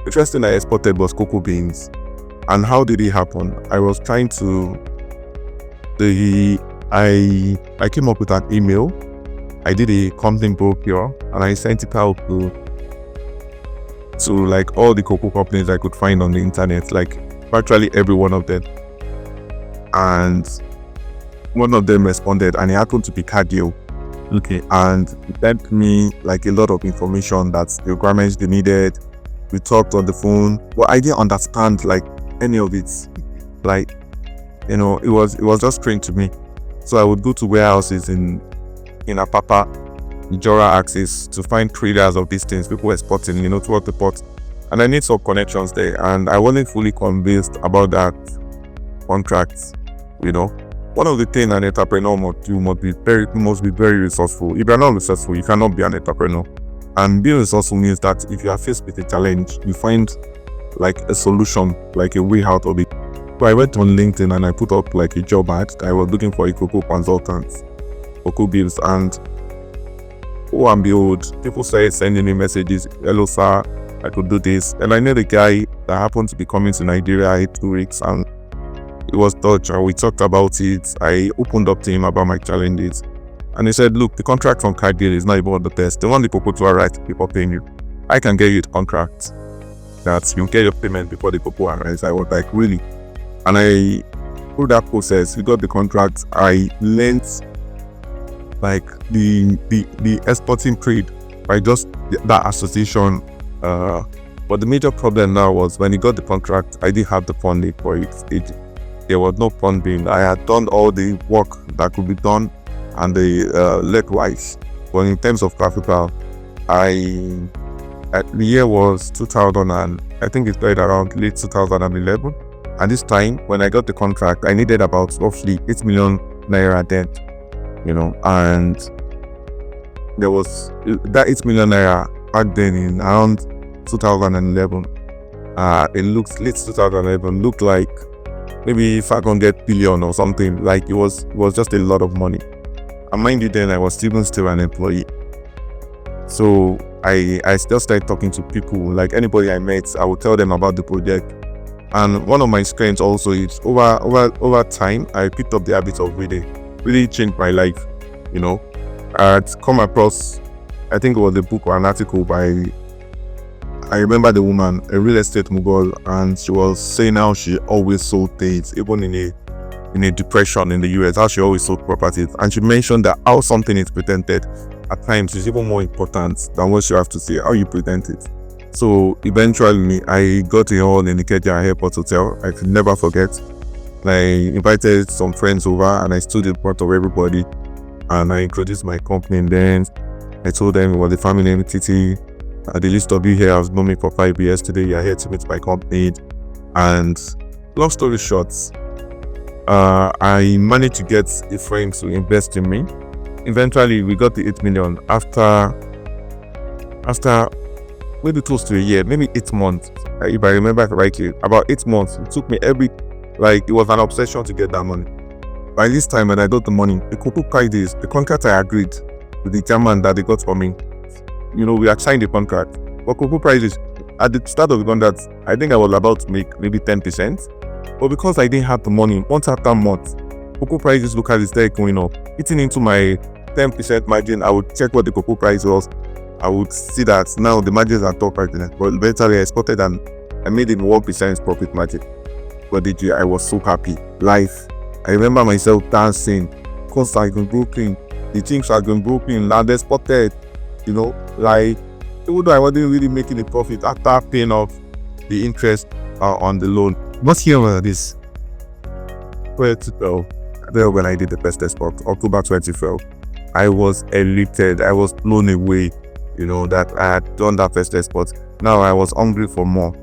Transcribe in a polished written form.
The first thing I exported was cocoa beans. And how did it happen? I was trying to I came up with an email. I did a company brochure and I sent it out to like all the cocoa companies I could find on the internet, like virtually every one of them. And one of them responded, and it happened to be Cardio. Okay. And he sent me like a lot of information that's the requirements they needed. We talked on the phone, but I didn't understand like any of it. Like, it was just strange to me. So I would go to warehouses in Apapa, Jora axis to find traders of these things, people exporting, towards the port. And I need some connections there, and I wasn't fully convinced about that contract. One of the things an entrepreneur must do must be very resourceful. If you're not resourceful, you cannot be an entrepreneur. And being resourceful means that if you are faced with a challenge, you find like a solution, like a way out of it. So I went on LinkedIn and I put up like a job ad. I was looking for a cocoa consultant, cocoa bills, and oh and behold, people started sending me messages. Hello sir, I could do this. And I knew the guy that happened to be coming to Nigeria in 2 weeks, and it was Dutch, and we talked about it. I opened up to him about my challenges, and he said, look, the contract from Cargill is not even the best. They want the cocoa to arrive before paying you. I can get you the contract that you get your payment before the cocoa arrives. I was like, really? And I, through that process, we got the contract. I learned like the exporting trade by just that association. But the major problem now was when he got the contract, I didn't have the funding for it. There was no funding. I had done all the work that could be done and the leg-wise. But in terms of capital, the year was 2000, and I think it started around late 2011. And this time, when I got the contract, I needed about roughly 8 million naira then, and there was that 8 million naira back then in around 2011. It looks late 2011 looked like maybe 500 billion or something. Like it was just a lot of money. And mind you, then I was still an employee. So I still started talking to people. Like anybody I met, I would tell them about the project. And one of my strengths also is over time, I picked up the habit of reading. Really changed my life. I had come across, I think it was a book or an article by, I remember the woman, a real estate mogul, and she was saying how she always sold things, even in a depression in the US, how she always sold properties. And she mentioned that how something is presented at times is even more important than what you have to say, how you present it. So eventually, I got a hall in the Ikeja Airport Hotel. I could never forget. I invited some friends over and I stood in front of everybody and I introduced my company. And then I told them it was a family entity. The list of you here has known me for 5 years. Today, you're here to meet my company. And long story short, I managed to get a friend to invest in me. Eventually, we got the 8 million after maybe close to a year, maybe 8 months. If I remember correctly, about 8 months. It took me it was an obsession to get that money. By this time, when I got the money, the cocoa prices, the contract I agreed with the chairman that they got for me, we had signed the contract. But cocoa prices, at the start of the contract, I think I was about to make maybe 10%. But because I didn't have the money, month after month, cocoa prices locally started going up. Eating into my 10% margin, I would check what the cocoa price was. I would see that now the margins are top right now. But eventually I spotted and I made it 1% profit margin. But I was so happy. Life. I remember myself dancing. Because I got broken. The things are going broken. And they spotted. Even though I wasn't really making a profit after paying off the interest on the loan. What year was this? 2012. When I did the first export, October 2012. I was elated. I was blown away. That I had done that first export. Now I was hungry for more.